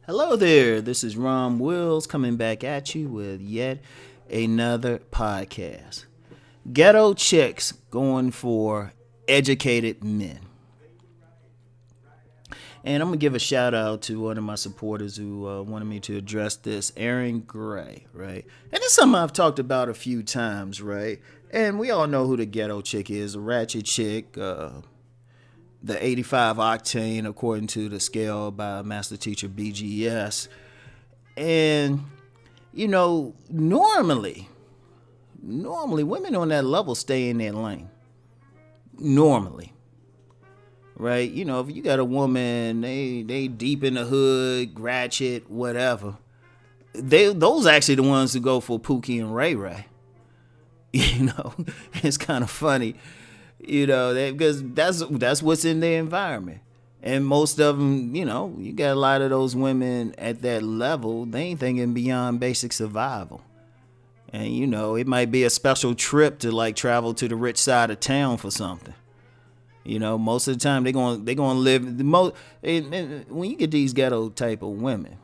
Hello there, this is Rom Wills coming back at you with yet another podcast. Ghetto chicks going for educated men. And I'm going to give a shout out to one of my supporters who wanted me to address this, Aaron Gray, right? And it's something I've talked about a few times, right? And we all know who the ghetto chick is, a ratchet chick, the 85 octane according to the scale by master teacher BGS. And normally women on that level stay in their lane. Normally. Right? If you got a woman, they deep in the hood, ratchet, whatever. Those actually the ones who go for Pookie and Ray Ray. It's kind of funny. Because that's what's in their environment. And most of them, you got a lot of those women at that level, they ain't thinking beyond basic survival. And, it might be a special trip to like travel to the rich side of town for something. Most of the time they're going to live the most. And when you get these ghetto type of women,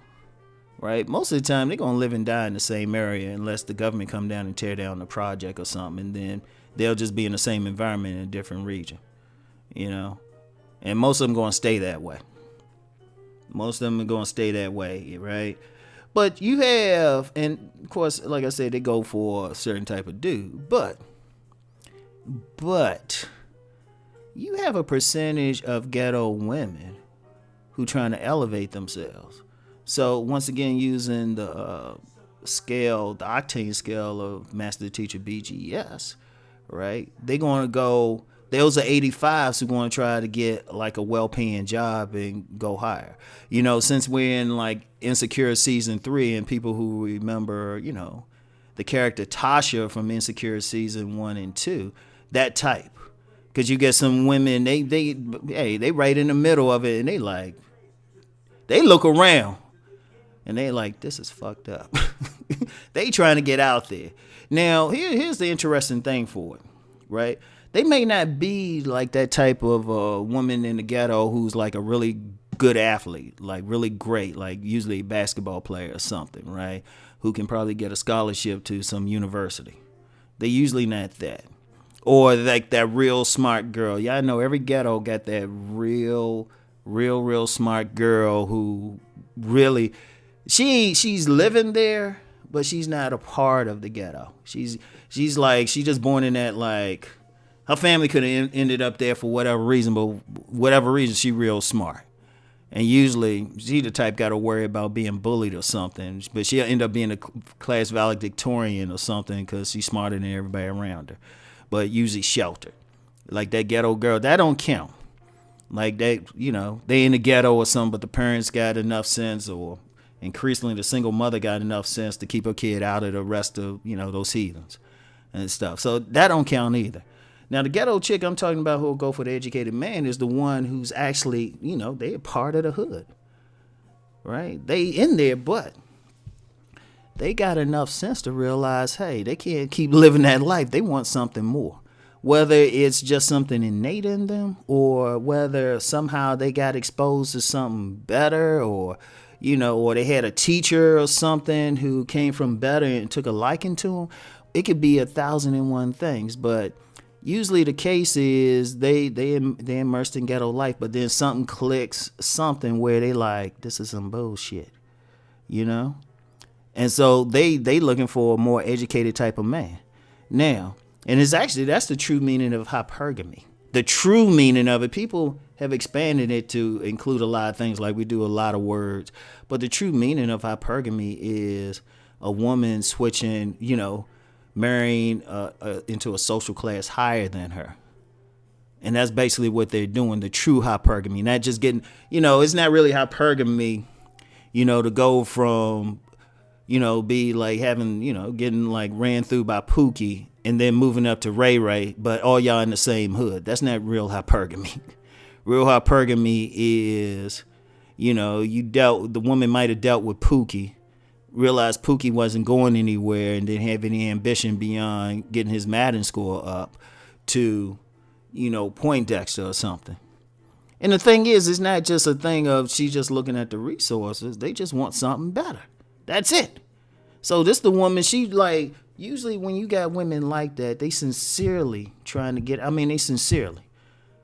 right, most of the time they're going to live and die in the same area unless the government come down and tear down the project or something. And then they'll just be in the same environment in a different region, and most of them going to stay that way. Most of them are going to stay that way, right? But you have, and of course, like I said, they go for a certain type of dude, but you have a percentage of ghetto women who trying to elevate themselves. So once again, using the octane scale of master teacher BGS, right? They're going to go, those are 85s who going to try to get like a well-paying job and go higher. Since we're in like Insecure season 3 and people who remember, the character Tasha from Insecure season 1 and 2, that type. Because you get some women, they right in the middle of it and they look around and they like, this is fucked up. They trying to get out there. Now, here's the interesting thing for it, right? They may not be like that type of woman in the ghetto who's like a really good athlete, like really great, like usually a basketball player or something, right? Who can probably get a scholarship to some university. They usually not that. Or like that real smart girl. Yeah, I know every ghetto got that real smart girl who really, she's living there, but she's not a part of the ghetto. She's like, she just born in that, like, her family could have ended up there for whatever reason, but whatever reason, she real smart. And usually, she the type got to worry about being bullied or something, but she'll end up being a class valedictorian or something because she's smarter than everybody around her, but usually sheltered. Like that ghetto girl, that don't count. Like they in the ghetto or something, but the parents got enough sense, or increasingly the single mother got enough sense to keep her kid out of the rest of, those heathens and stuff. So that don't count either. Now, the ghetto chick I'm talking about who'll go for the educated man is the one who's actually, they a part of the hood, right? They in there, but they got enough sense to realize, hey, they can't keep living that life. They want something more. Whether it's just something innate in them or whether somehow they got exposed to something better, or or they had a teacher or something who came from better and took a liking to them. It could be 1,001 things, but usually the case is they immersed in ghetto life, but then something clicks, something where they like, this is some bullshit, And so they looking for a more educated type of man. Now, and it's actually, that's the true meaning of hypergamy. The true meaning of it, people have expanded it to include a lot of things, like we do a lot of words. But the true meaning of hypergamy is a woman switching, marrying into a social class higher than her. And that's basically what they're doing, the true hypergamy. Not just getting, it's not really hypergamy, to go from, be like having, getting like ran through by Pookie and then moving up to Ray Ray, but all y'all in the same hood. That's not real hypergamy. Real hypergamy is, the woman might have dealt with Pookie, realized Pookie wasn't going anywhere and didn't have any ambition beyond getting his Madden score up to, Poindexter or something. And the thing is, it's not just a thing of she just looking at the resources. They just want something better. That's it. So this the woman, she like, usually when you got women like that, they sincerely trying to get, they sincerely.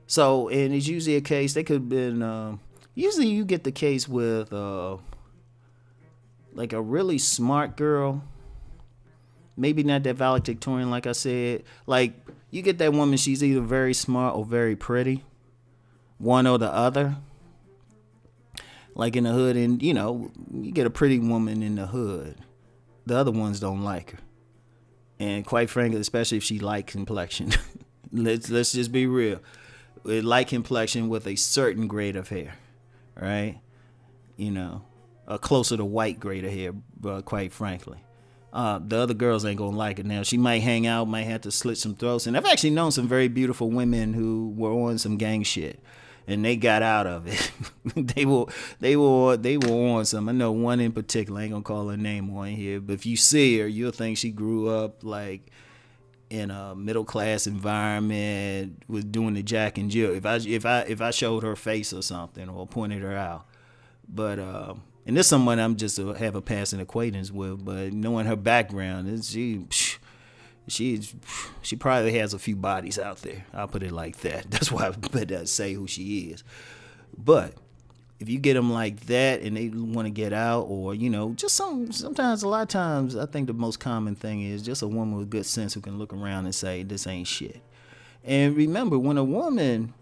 So, and it's usually a case, they could have been, usually you get the case with like a really smart girl, maybe not that valedictorian like I said. Like, you get that woman, she's either very smart or very pretty, one or the other. Like in the hood, and you get a pretty woman in the hood, the other ones don't like her. And quite frankly, especially if she light complexion. let's just be real. Light complexion with a certain grade of hair, right? Closer to white grade of hair, quite frankly. The other girls ain't gonna like it. Now, she might hang out, might have to slit some throats. And I've actually known some very beautiful women who were on some gang shit, and they got out of it. they were on some. I know one in particular. I ain't gonna call her name on here, but if you see her, you'll think she grew up like in a middle class environment, was doing the Jack and Jill. If I showed her face or something or pointed her out, but and this someone I'm just have a passing acquaintance with, but knowing her background, she probably has a few bodies out there. I'll put it like that. That's why I better say who she is. But if you get them like that and they want to get out, or just sometimes a lot of times, I think the most common thing is just a woman with good sense who can look around and say this ain't shit. And remember, when a woman,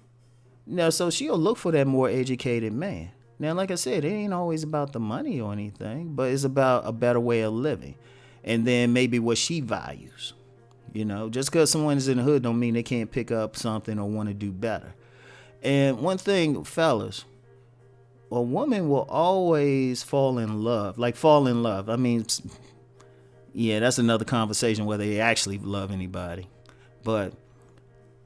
so she'll look for that more educated man. Now, like I said, it ain't always about the money or anything, but it's about a better way of living, and then maybe what she values. Just because someone is in the hood don't mean they can't pick up something or want to do better. And one thing, fellas, a woman will always fall in love. Like, fall in love. Yeah, that's another conversation whether they actually love anybody. But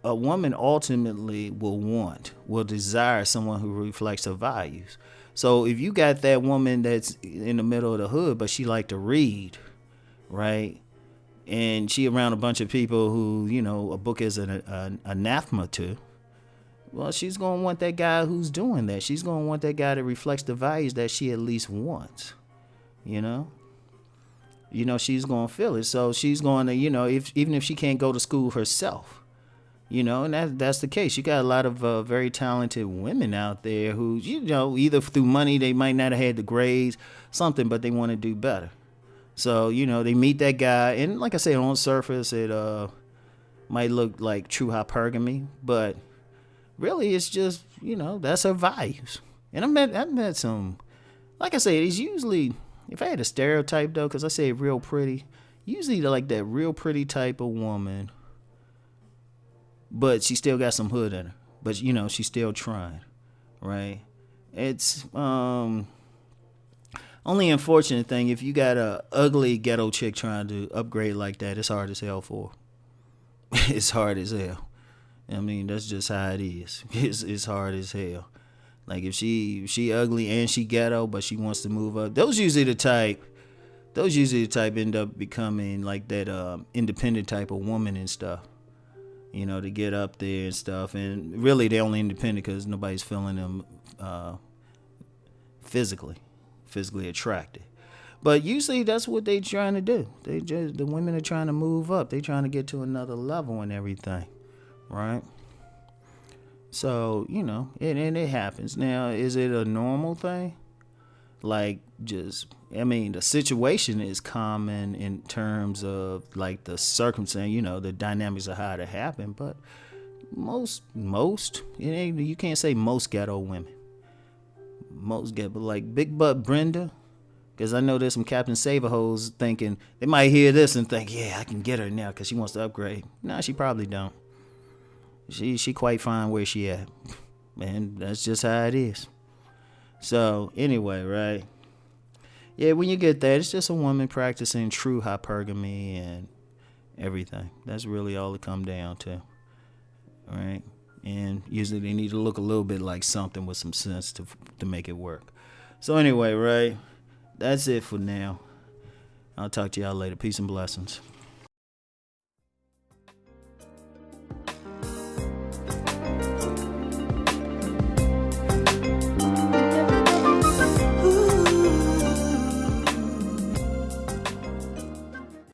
a woman ultimately will desire someone who reflects her values. So if you got that woman that's in the middle of the hood, but she like to read, right? And she around a bunch of people who, a book is an anathema to, well, she's going to want that guy who's doing that. She's going to want that guy that reflects the values that she at least wants, she's going to feel it. So she's going to, even if she can't go to school herself, and that's the case. You got a lot of very talented women out there who, either through money, they might not have had the grades, something, but they want to do better. So, they meet that guy, and like I said, on the surface, it might look like true hypergamy, but really it's just, that's her values. And I met some, like I said, it's usually, if I had a stereotype though, because I say real pretty, usually like that real pretty type of woman, but she still got some hood in her. But, she's still trying, right? It's only unfortunate thing, if you got a ugly ghetto chick trying to upgrade like that, it's hard as hell for her. It's hard as hell. That's just how it is. It's hard as hell. Like, if she ugly and she ghetto, but she wants to move up, those usually the type end up becoming like that independent type of woman and stuff. To get up there and stuff. And really, they're only independent because nobody's feeling them physically attracted. But usually, that's what they're trying to do. The women are trying to move up. They're trying to get to another level and everything, right? So, it happens. Now, is it a normal thing? Like, the situation is common in terms of like the circumstance, the dynamics of how it happened, but most, you can't say most ghetto women. Most ghetto, but like Big Butt Brenda, because I know there's some Captain Saver hoes thinking, they might hear this and think, yeah, I can get her now because she wants to upgrade. Nah, she probably don't. She quite fine where she at. Man, that's just how it is. So, anyway, right? Yeah, when you get that, it's just a woman practicing true hypergamy and everything. That's really all it come down to, right? And usually they need to look a little bit like something with some sense to make it work. So, anyway, right? That's it for now. I'll talk to y'all later. Peace and blessings.